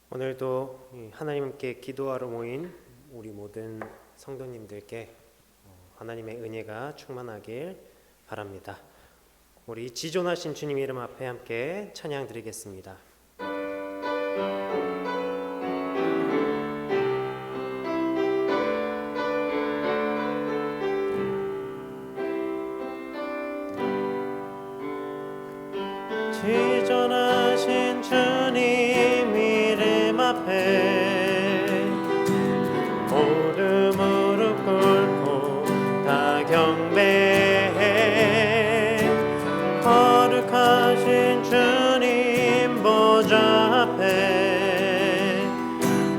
오늘도 하나님께 기도하러 모인 우리 모든 성도님들께 하나님의 은혜가 충만하길 바랍니다. 우리 지존하신 주님 이름 앞에 함께 찬양 드리겠습니다. 지존하신 주님 이름 앞에 모두 무릎 꿇고 다 경배해. 거룩하신 주님 보좌 앞에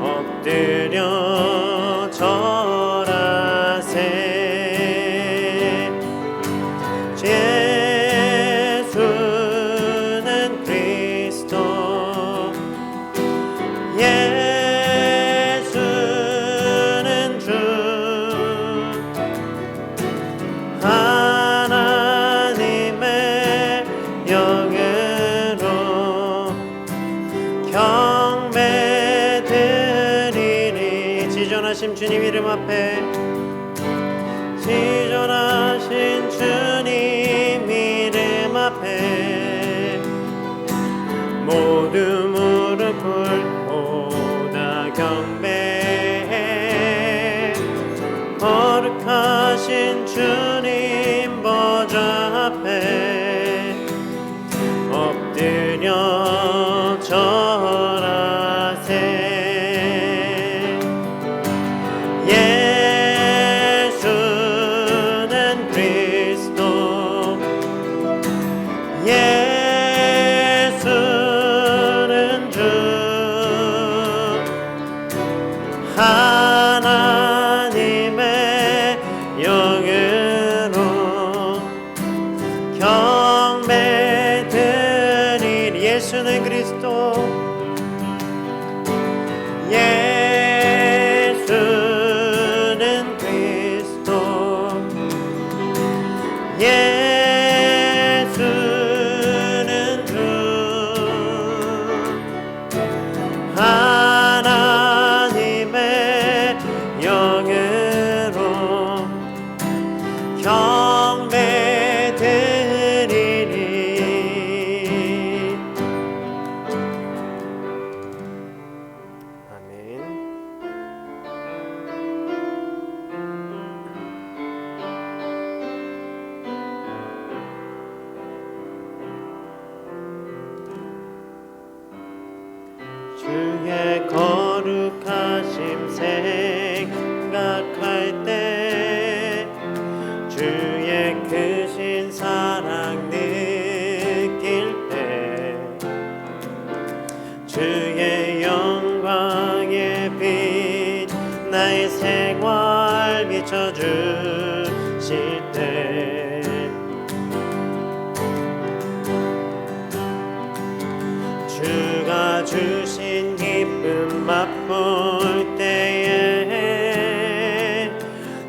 엎드려 절하세. 예수는 주 하나님의 영으로 경배드리니. 지존하신 주님 이름 앞에, 지존하신 주님 이름 앞에 모두 무릎 꿇고 다 경배해. 거룩하신 주님 보좌 앞에 엎드려 절하세. 예수는 그리스도, 예수는 주 하나님의 영으로 경배드리니. 예수는 그리스도, 예수는 그리스도, 예수는 주 하나님의 영으로 경배드리니. 아멘. 주의 거룩하심 생각할 때, 주의 크신 사랑 느낄 때, 주의 영광의 빛 나의 생활 비춰주실 때, 주가 주신 기쁨 맛볼 때에,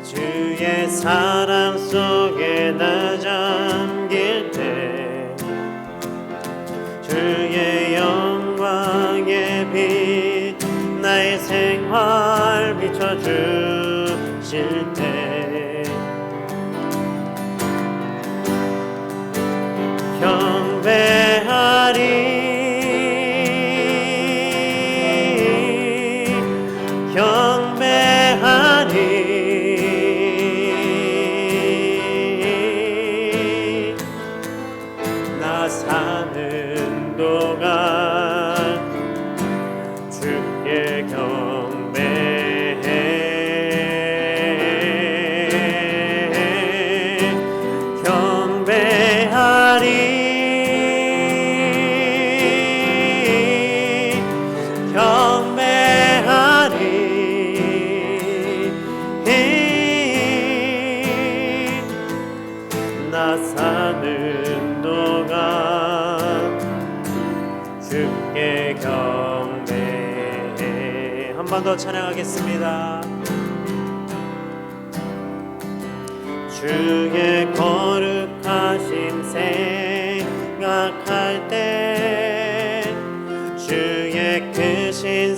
주의 사랑 속에 나 잠길 때, 주의 영광의 빛 나의 생활 비춰주실 때, 경배하리. 경배하리. 나 사는 동안 주께 경배해. 경배하리. 나 사는 동안 주께 경배해. 한 번 더 찬양하겠습니다. 주의 거룩하심 생각할 때, 주의 크신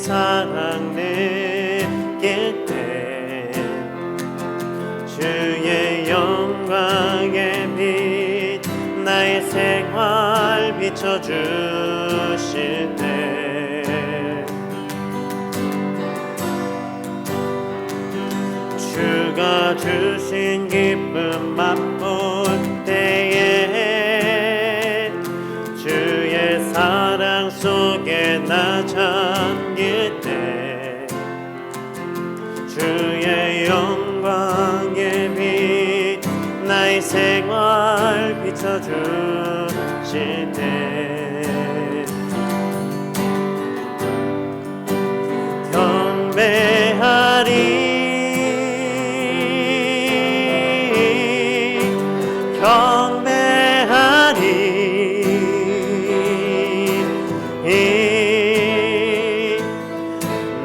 비춰주실 때 주가 주신 기쁨 맛볼 때에 주의 사랑 속에 나 잠길 때 주의 영광의 빛 나의 생활 비춰주실 때 경배하리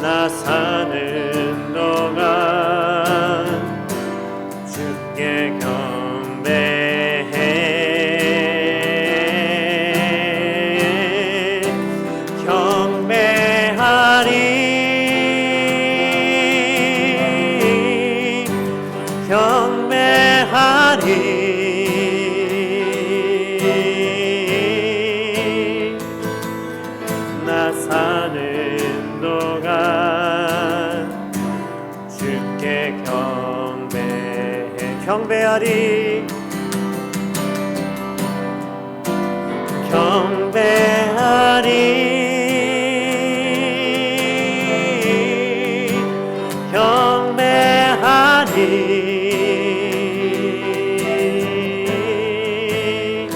나 사는 동안 주께 경배해 경배하리 경배하리 나 사는 동안 주께 경배해 경배하리 경배하리 경배하리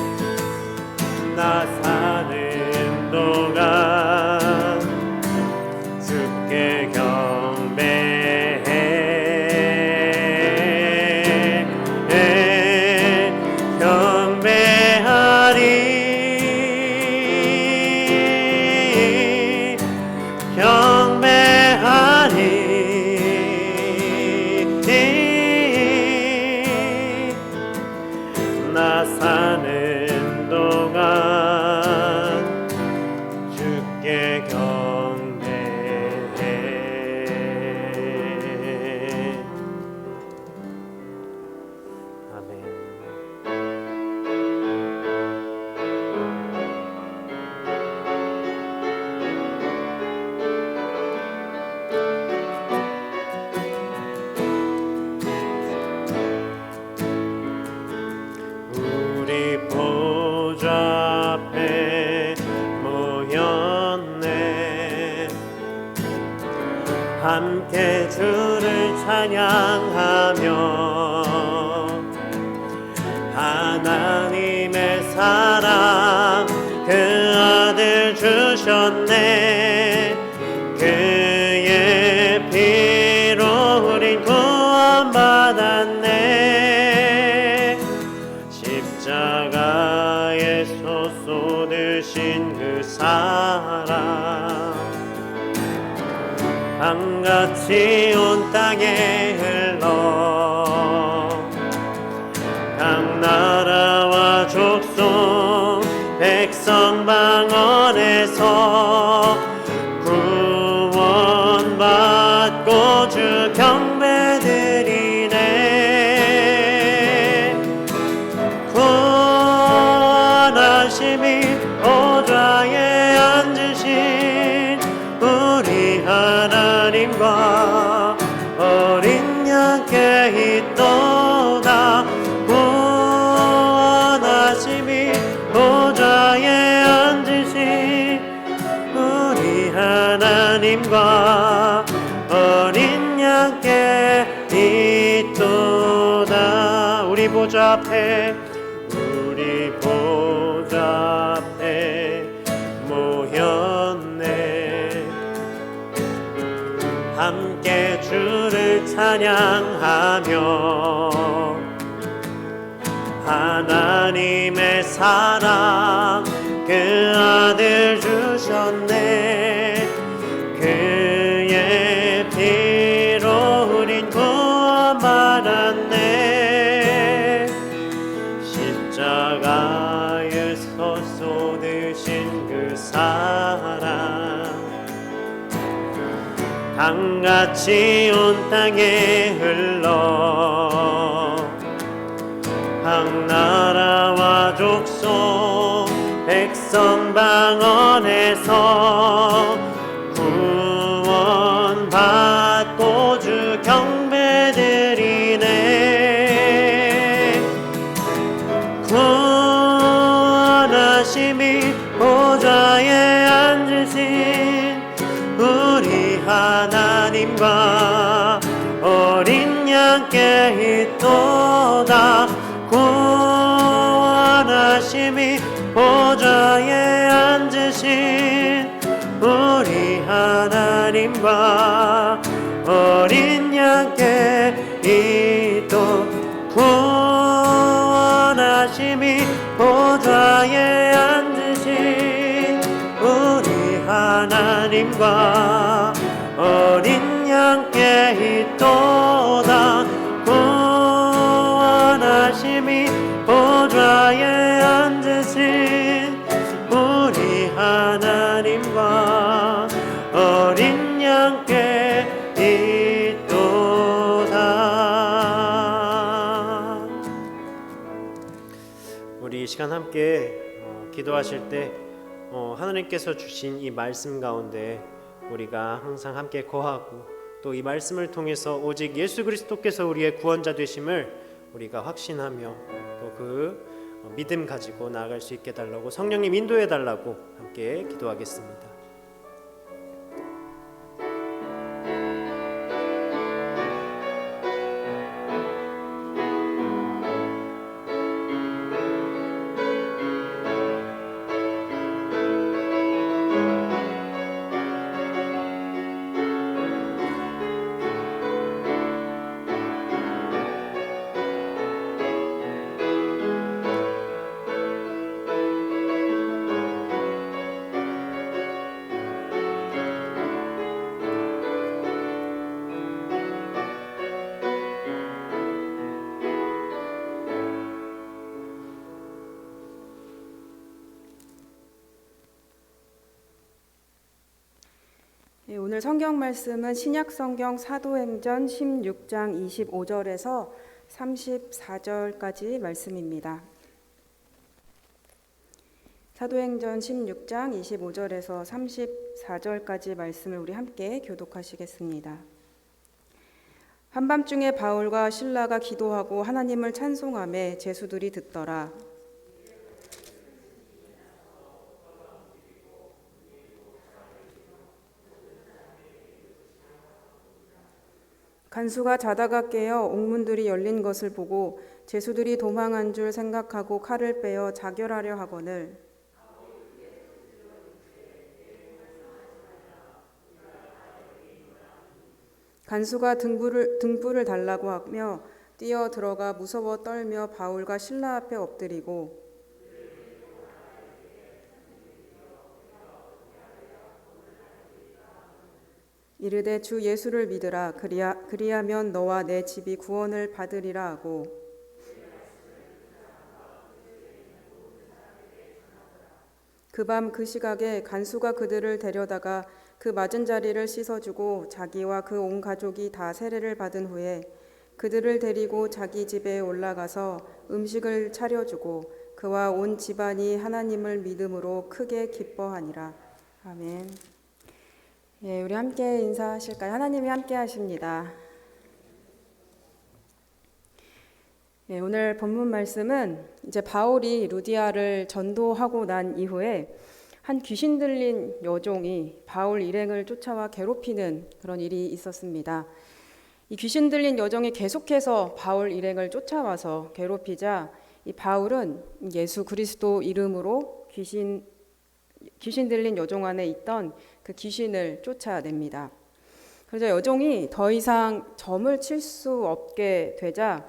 나 사는 동안 주께 경배해 경배하리 경배하리 나 사는 동안 주께 경배해 아멘. 우리 보좌 앞에 모였네 함께 주를 찬양하며 하나님의 사랑 그 아들 주셨네 그의 피로 우린 구원받았네 십자가에서 쏟으신 그 사랑 강같이 온 땅에 흘러 각 나라와 족속 백성 방언에서 구원받고 주 경배드리네 구원하심이 보좌에 앉으신 우리 하나님과 어린 양께 있도다 구원하심이 보좌에 앉으신 우리 하나님과 어린 양께 있도다 우리 보좌 앞에 모였네 함께 주를 찬양하며 하나님의 사랑 그 아들 주셨네 그의 피로 우린 구원받았네 십자가에서 쏟으신 그 사랑 강같이 온 땅에 흘러 각 나라와 족속 백성 성방언에서 구원받고 주 경배드리네. 구원하심이 보좌에 앉으신 우리 하나님과 어린 양께 있도다. 구원하심이 보좌에 앉으신 우리 하나님과 어린 양께 있도. 구원하심이 보좌에 앉으신 우리 하나님과 어린 양께 있도다. 구원하심이 보좌에 앉으신 우리 하나님과 어린 양께 있도다. 우리 이 시간 함께 기도하실 때 하나님께서 주신 이 말씀 가운데 우리가 항상 함께 거하고 또 이 말씀을 통해서 오직 예수 그리스도께서 우리의 구원자 되심을 우리가 확신하며 또 그 믿음 가지고 나아갈 수 있게 달라고 성령님 인도해 달라고 함께 기도하겠습니다. 오늘 성경 말씀은 신약 성경 사도행전 16장 25절에서 34절까지 말씀입니다. 사도행전 16장 25절에서 34절까지 말씀을 우리 함께 교독하시겠습니다. 한밤중에 바울과 실라가 기도하고 하나님을 찬송하며 제수들이 듣더라. 간수가 자다가 깨어 옥문들이 열린 것을 보고 제수들이 도망한 줄 생각하고 칼을 빼어 자결하려 하거늘 간수가 등불을 달라고 하며 뛰어 들어가 무서워 떨며 바울과 실라 앞에 엎드리고 이르되 주 예수를 믿으라. 그리하면 너와 내 집이 구원을 받으리라 하고 그 밤 그 시각에 간수가 그들을 데려다가 그 맞은 자리를 씻어주고 자기와 그 온 가족이 다 세례를 받은 후에 그들을 데리고 자기 집에 올라가서 음식을 차려주고 그와 온 집안이 하나님을 믿음으로 크게 기뻐하니라. 아멘. 예, 우리 함께 인사하실까요? 하나님이 함께 하십니다. 예, 오늘 본문 말씀은 이제 바울이 루디아를 전도하고 난 이후에 한 귀신 들린 여종이 바울 일행을 쫓아와 괴롭히는 그런 일이 있었습니다. 이 귀신 들린 여종이 계속해서 바울 일행을 쫓아와서 괴롭히자 이 바울은 예수 그리스도 이름으로 귀신 들린 여종 안에 있던 그 귀신을 쫓아냅니다. 그래서 여종이 더 이상 점을 칠 수 없게 되자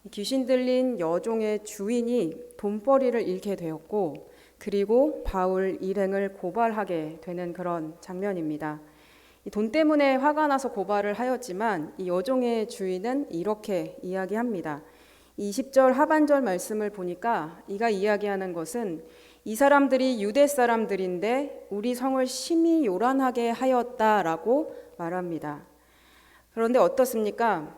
귀신 들린 여종의 주인이 돈벌이를 잃게 되었고 그리고 바울 일행을 고발하게 되는 그런 장면입니다. 이 돈 때문에 화가 나서 고발을 하였지만 이 여종의 주인은 이렇게 이야기합니다. 20절 하반절 말씀을 보니까 이가 이야기하는 것은 이 사람들이 유대 사람들인데 우리 성을 심히 요란하게 하였다라고 말합니다. 그런데 어떻습니까?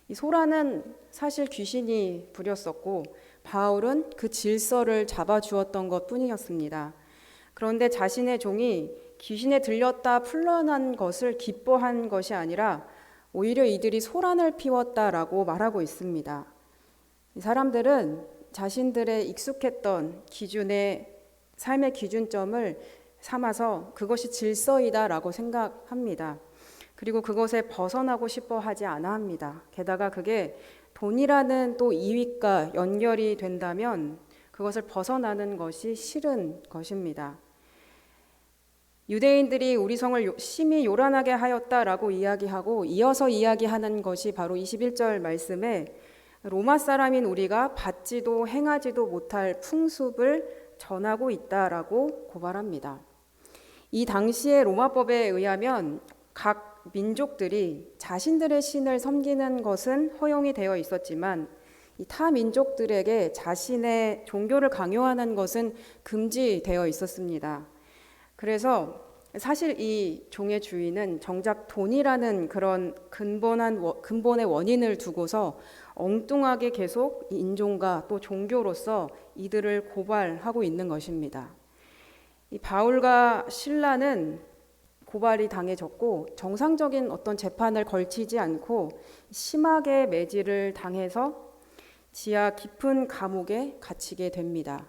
이 소라는 사실 귀신이 부렸었고 바울은 그 질서를 잡아주었던 것 뿐이었습니다. 그런데 자신의 종이 귀신에 들렸다 풀려난 것을 기뻐한 것이 아니라 오히려 이들이 소란을 피웠다라고 말하고 있습니다. 이 사람들은 자신들의 익숙했던 기준의 삶의 기준점을 삼아서 그것이 질서이다라고 생각합니다. 그리고 그것에 벗어나고 싶어 하지 않아 합니다. 게다가 그게 돈이라는 또 이익과 연결이 된다면 그것을 벗어나는 것이 싫은 것입니다. 유대인들이 우리 성을 심히 요란하게 하였다라고 이야기하고 이어서 이야기하는 것이 바로 21절 말씀에 로마 사람인 우리가 받지도 행하지도 못할 풍습을 전하고 있다라고 고발합니다. 이 당시의 로마법에 의하면 각 민족들이 자신들의 신을 섬기는 것은 허용이 되어 있었지만 이 타 민족들에게 자신의 종교를 강요하는 것은 금지되어 있었습니다. 그래서 사실 이 종의 주인은 정작 돈이라는 그런 근본의 원인을 두고서 엉뚱하게 계속 인종과 또 종교로서 이들을 고발하고 있는 것입니다. 이 바울과 실라는 고발이 당해졌고 정상적인 어떤 재판을 걸치지 않고 심하게 매질을 당해서 지하 깊은 감옥에 갇히게 됩니다.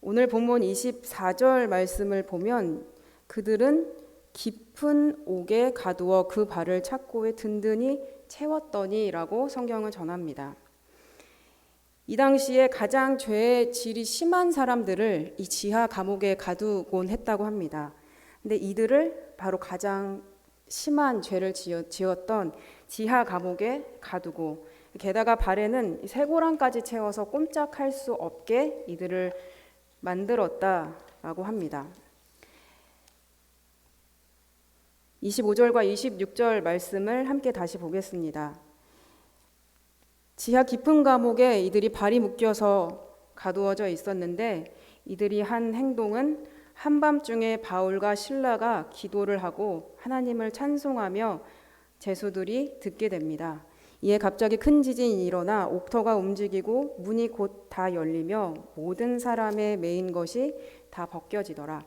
오늘 본문 24절 말씀을 보면 그들은 깊은 옥에 가두어 그 발을 착고에 든든히 채웠더니라고 성경은 전합니다. 이 당시에 가장 죄의 질이 심한 사람들을 이 지하 감옥에 가두곤 했다고 합니다. 근데 이들을 바로 가장 심한 죄를 지었던 지하 감옥에 가두고 게다가 발에는 쇠고랑까지 채워서 꼼짝할 수 없게 이들을 만들었다라고 합니다. 25절과 26절 말씀을 함께 다시 보겠습니다. 지하 깊은 감옥에 이들이 발이 묶여서 가두어져 있었는데 이들이 한 행동은 한밤중에 바울과 실라가 기도를 하고 하나님을 찬송하며 제수들이 듣게 됩니다. 이에 갑자기 큰 지진이 일어나 옥터가 움직이고 문이 곧 다 열리며 모든 사람의 매인 것이 다 벗겨지더라.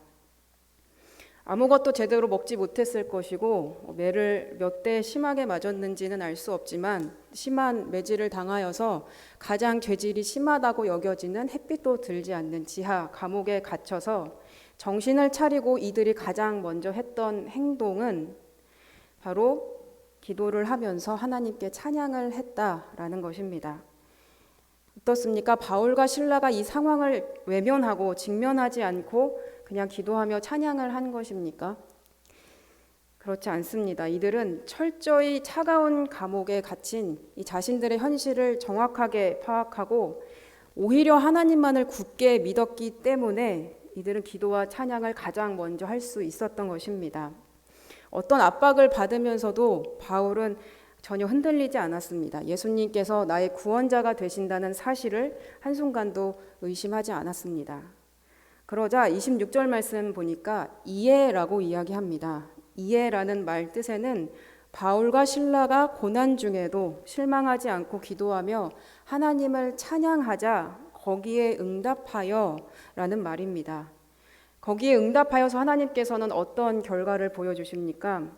아무것도 제대로 먹지 못했을 것이고 매를 몇 대 심하게 맞았는지는 알 수 없지만 심한 매질을 당하여서 가장 죄질이 심하다고 여겨지는 햇빛도 들지 않는 지하 감옥에 갇혀서 정신을 차리고 이들이 가장 먼저 했던 행동은 바로 기도를 하면서 하나님께 찬양을 했다라는 것입니다. 어떻습니까? 바울과 실라가 이 상황을 외면하고 직면하지 않고 그냥 기도하며 찬양을 한 것입니까? 그렇지 않습니다. 이들은 철저히 차가운 감옥에 갇힌 이 자신들의 현실을 정확하게 파악하고 오히려 하나님만을 굳게 믿었기 때문에 이들은 기도와 찬양을 가장 먼저 할 수 있었던 것입니다. 어떤 압박을 받으면서도 바울은 전혀 흔들리지 않았습니다. 예수님께서 나의 구원자가 되신다는 사실을 한순간도 의심하지 않았습니다. 그러자 26절 말씀 보니까 이해라고 이야기합니다. 이해라는 말 뜻에는 바울과 실라가 고난 중에도 실망하지 않고 기도하며 하나님을 찬양하자 거기에 응답하여 라는 말입니다. 거기에 응답하여서 하나님께서는 어떤 결과를 보여주십니까?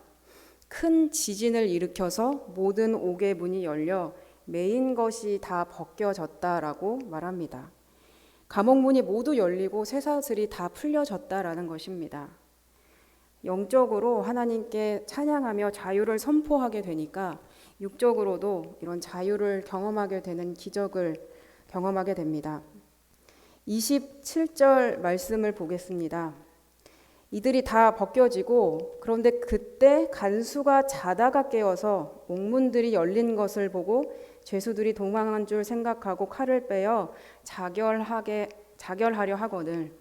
큰 지진을 일으켜서 모든 옥의 문이 열려 매인 것이 다 벗겨졌다라고 말합니다. 감옥 문이 모두 열리고 쇠사슬이 다 풀려졌다라는 것입니다. 영적으로 하나님께 찬양하며 자유를 선포하게 되니까 육적으로도 이런 자유를 경험하게 되는 기적을 경험하게 됩니다. 27절 말씀을 보겠습니다. 이들이 다 벗겨지고 그런데 그때 간수가 자다가 깨어서 옥문들이 열린 것을 보고 죄수들이 도망한 줄 생각하고 칼을 빼어 자결하려 하거늘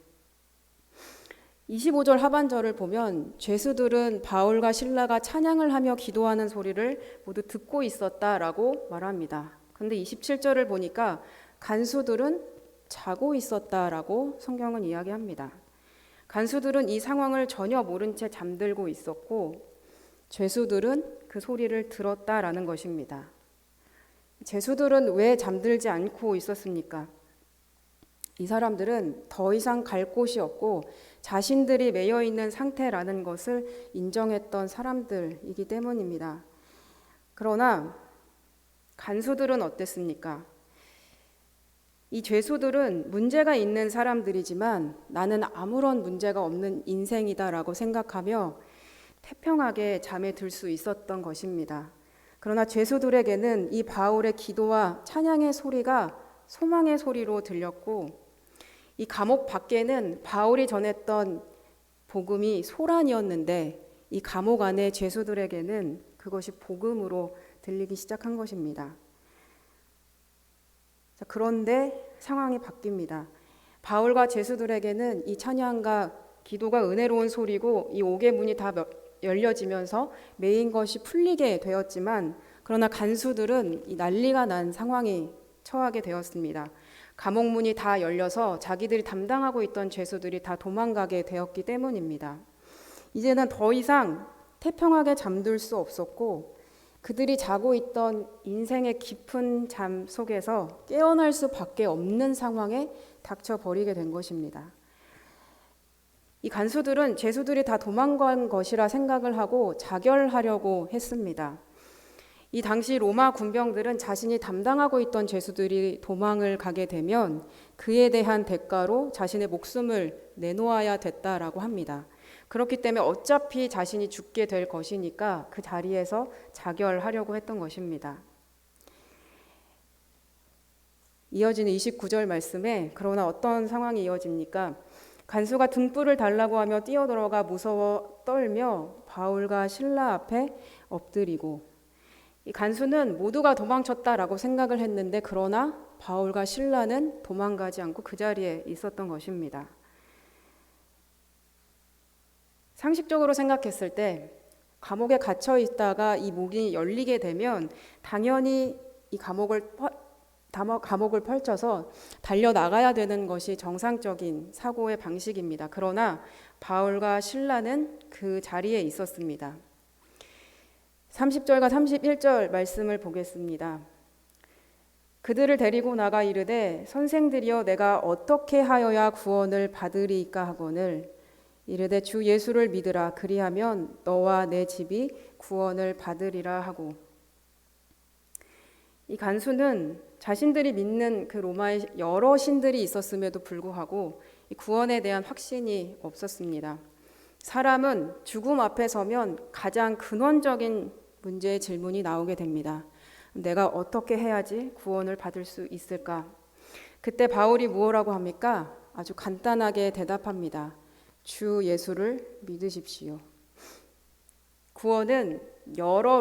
25절 하반절을 보면 죄수들은 바울과 실라가 찬양을 하며 기도하는 소리를 모두 듣고 있었다라고 말합니다. 그런데 27절을 보니까 간수들은 자고 있었다라고 성경은 이야기합니다. 간수들은 이 상황을 전혀 모른 채 잠들고 있었고 죄수들은 그 소리를 들었다라는 것입니다. 죄수들은 왜 잠들지 않고 있었습니까? 이 사람들은 더 이상 갈 곳이 없고 자신들이 매여 있는 상태라는 것을 인정했던 사람들이기 때문입니다. 그러나 간수들은 어땠습니까? 이 죄수들은 문제가 있는 사람들이지만 나는 아무런 문제가 없는 인생이다라고 생각하며 태평하게 잠에 들 수 있었던 것입니다. 그러나 죄수들에게는 이 바울의 기도와 찬양의 소리가 소망의 소리로 들렸고, 이 감옥 밖에는 바울이 전했던 복음이 소란이었는데 이 감옥 안의 죄수들에게는 그것이 복음으로 들리기 시작한 것입니다. 그런데 상황이 바뀝니다. 바울과 죄수들에게는 이 찬양과 기도가 은혜로운 소리고 이 옥의 문이 다 열려지면서 매인 것이 풀리게 되었지만, 그러나 간수들은 이 난리가 난 상황이 처하게 되었습니다. 감옥 문이 다 열려서 자기들이 담당하고 있던 죄수들이 다 도망가게 되었기 때문입니다. 이제는 더 이상 태평하게 잠들 수 없었고 그들이 자고 있던 인생의 깊은 잠 속에서 깨어날 수밖에 없는 상황에 닥쳐버리게 된 것입니다. 이 간수들은 죄수들이 다 도망간 것이라 생각을 하고 자결하려고 했습니다. 이 당시 로마 군병들은 자신이 담당하고 있던 죄수들이 도망을 가게 되면 그에 대한 대가로 자신의 목숨을 내놓아야 됐다라고 합니다. 그렇기 때문에 어차피 자신이 죽게 될 것이니까 그 자리에서 자결하려고 했던 것입니다. 이어지는 29절 말씀에 그러나 어떤 상황이 이어집니까? 간수가 등불을 달라고 하며 뛰어들어가 무서워 떨며 바울과 실라 앞에 엎드리고, 이 간수는 모두가 도망쳤다라고 생각을 했는데 그러나 바울과 실라는 도망가지 않고 그 자리에 있었던 것입니다. 상식적으로 생각했을 때 감옥에 갇혀 있다가 이 문이 열리게 되면 당연히 이 감옥을 펼쳐서 달려나가야 되는 것이 정상적인 사고의 방식입니다. 그러나 바울과 실라는 그 자리에 있었습니다. 30절과 31절 말씀을 보겠습니다. 그들을 데리고 나가 이르되 선생들이여 내가 어떻게 하여야 구원을 받으리이까 하거늘 이르되 주 예수를 믿으라 그리하면 너와 내 집이 구원을 받으리라 하고, 이 간수는 자신들이 믿는 그 로마의 여러 신들이 있었음에도 불구하고 이 구원에 대한 확신이 없었습니다. 사람은 죽음 앞에 서면 가장 근원적인 문제의 질문이 나오게 됩니다. 내가 어떻게 해야지 구원을 받을 수 있을까? 그때 바울이 무엇라고 합니까? 아주 간단하게 대답합니다. 주 예수를 믿으십시오. 구원은 여러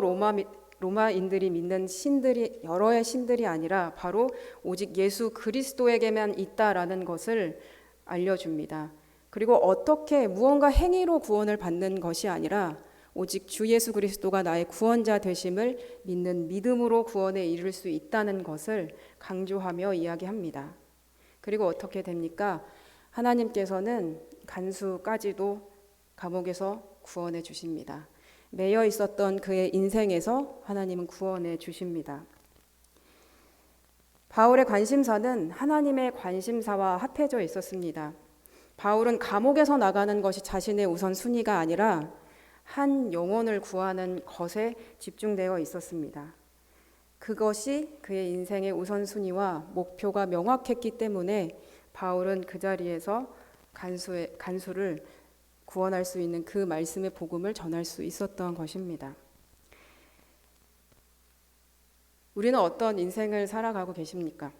로마인들이 믿는 신들이 여러의 신들이 아니라 바로 오직 예수 그리스도에게만 있다라는 것을 알려줍니다. 그리고 어떻게 무언가 행위로 구원을 받는 것이 아니라 오직 주 예수 그리스도가 나의 구원자 되심을 믿는 믿음으로 구원에 이를 수 있다는 것을 강조하며 이야기합니다. 그리고 어떻게 됩니까? 하나님께서는 간수까지도 감옥에서 구원해 주십니다. 매여 있었던 그의 인생에서 하나님은 구원해 주십니다. 바울의 관심사는 하나님의 관심사와 합해져 있었습니다. 바울은 감옥에서 나가는 것이 자신의 우선순위가 아니라 한 영혼을 구하는 것에 집중되어 있었습니다. 그것이 그의 인생의 우선순위와 목표가 명확했기 때문에 바울은 그 자리에서 간수를 구원할 수 있는 그 말씀의 복음을 전할 수 있었던 것입니다. 우리는 어떤 인생을 살아가고 계십니까?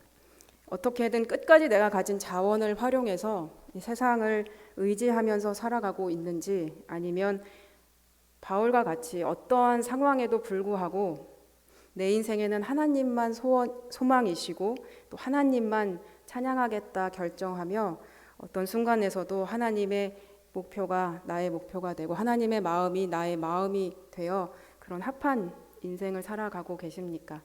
어떻게든 끝까지 내가 가진 자원을 활용해서 이 세상을 의지하면서 살아가고 있는지, 아니면 바울과 같이 어떠한 상황에도 불구하고 내 인생에는 하나님만 소망이시고 또 하나님만 찬양하겠다 결정하며 어떤 순간에서도 하나님의 목표가 나의 목표가 되고 하나님의 마음이 나의 마음이 되어 그런 합한 인생을 살아가고 계십니까?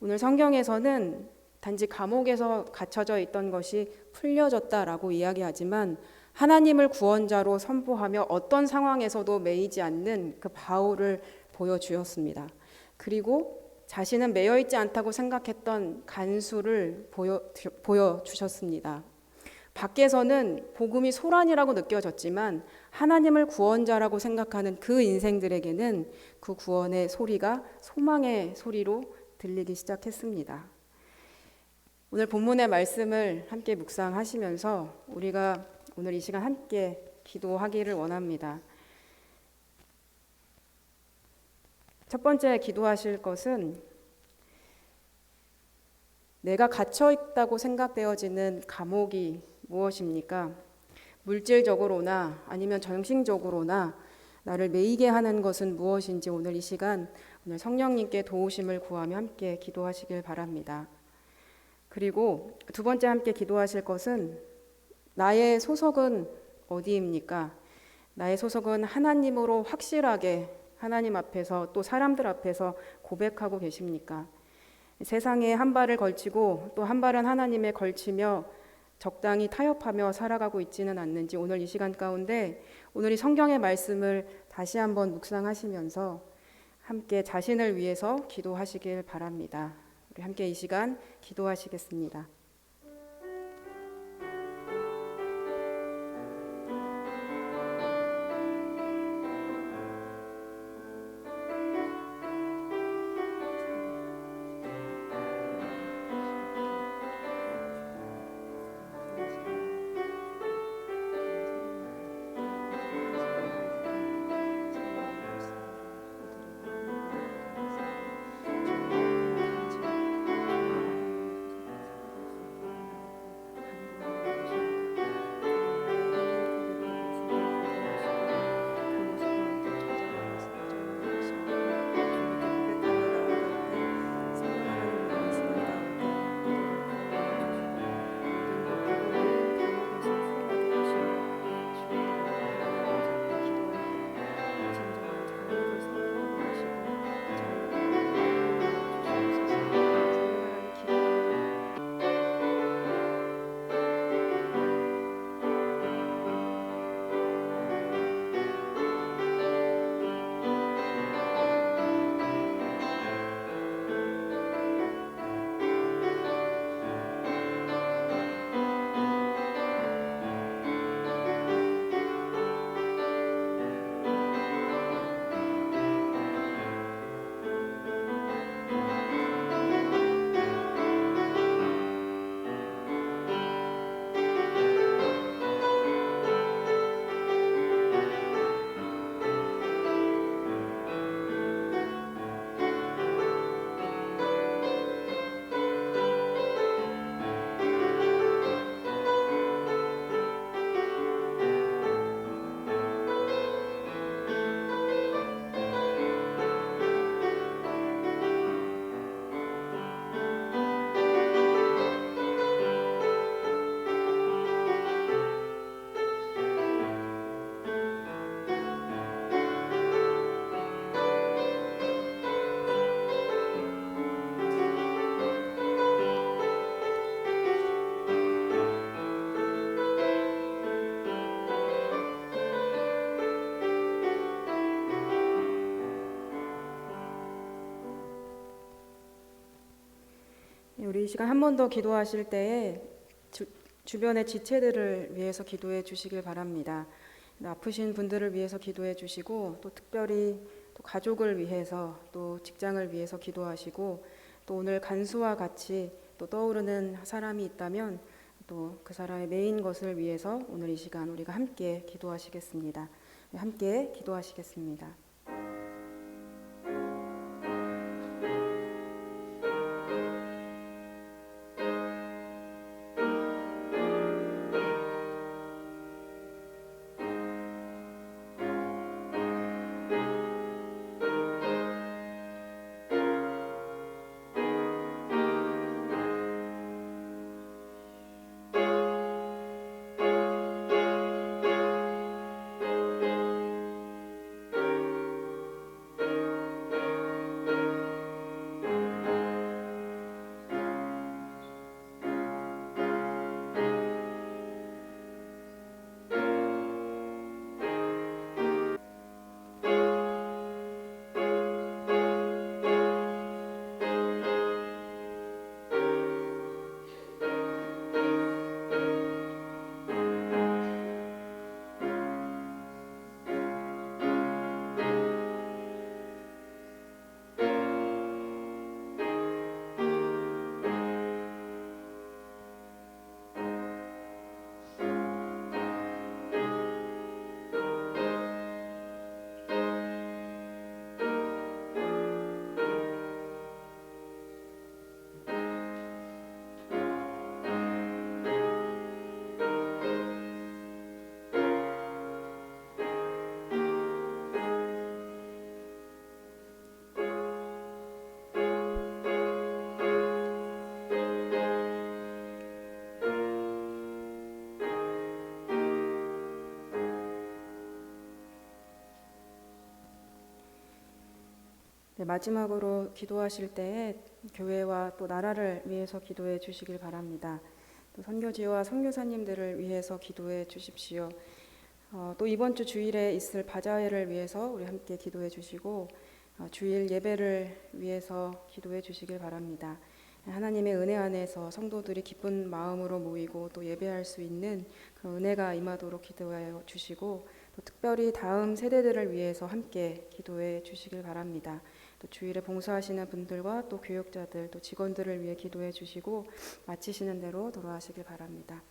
오늘 성경에서는 단지 감옥에서 갇혀져 있던 것이 풀려졌다라고 이야기하지만 하나님을 구원자로 선포하며 어떤 상황에서도 매이지 않는 그 바울을 보여주었습니다. 그리고 자신은 매여 있지 않다고 생각했던 간수를 보여주셨습니다. 밖에서는 복음이 소란이라고 느껴졌지만 하나님을 구원자라고 생각하는 그 인생들에게는 그 구원의 소리가 소망의 소리로 들리기 시작했습니다. 오늘 본문의 말씀을 함께 묵상하시면서 우리가 오늘 이 시간 함께 기도하기를 원합니다. 첫 번째 기도하실 것은 내가 갇혀 있다고 생각되어지는 감옥이 무엇입니까? 물질적으로나 아니면 정신적으로나 나를 매이게 하는 것은 무엇인지 오늘 이 시간 오늘 성령님께 도우심을 구하며 함께 기도하시길 바랍니다. 그리고 두 번째 함께 기도하실 것은 나의 소속은 어디입니까? 나의 소속은 하나님으로 확실하게 하나님 앞에서 또 사람들 앞에서 고백하고 계십니까? 세상에 한 발을 걸치고 또 한 발은 하나님에 걸치며 적당히 타협하며 살아가고 있지는 않는지 오늘 이 시간 가운데 오늘 이 성경의 말씀을 다시 한번 묵상하시면서 함께 자신을 위해서 기도하시길 바랍니다. 우리 함께 이 시간 기도하시겠습니다. 우리 이 시간 한 번 더 기도하실 때에 주변의 지체들을 위해서 기도해 주시길 바랍니다. 아프신 분들을 위해서 기도해 주시고 또 특별히 또 가족을 위해서 또 직장을 위해서 기도하시고 또 오늘 간수와 같이 또 떠오르는 사람이 있다면 또 그 사람의 메인 것을 위해서 오늘 이 시간 우리가 함께 기도하시겠습니다. 함께 기도하시겠습니다. 네, 마지막으로 기도하실 때에 교회와 또 나라를 위해서 기도해 주시길 바랍니다. 또 선교지와 선교사님들을 위해서 기도해 주십시오. 또 이번 주 주일에 있을 바자회를 위해서 우리 함께 기도해 주시고 주일 예배를 위해서 기도해 주시길 바랍니다. 하나님의 은혜 안에서 성도들이 기쁜 마음으로 모이고 또 예배할 수 있는 그런 은혜가 임하도록 기도해 주시고 또 특별히 다음 세대들을 위해서 함께 기도해 주시길 바랍니다. 또 주일에 봉사하시는 분들과 또 교육자들 또 직원들을 위해 기도해 주시고 마치시는 대로 돌아가시길 바랍니다.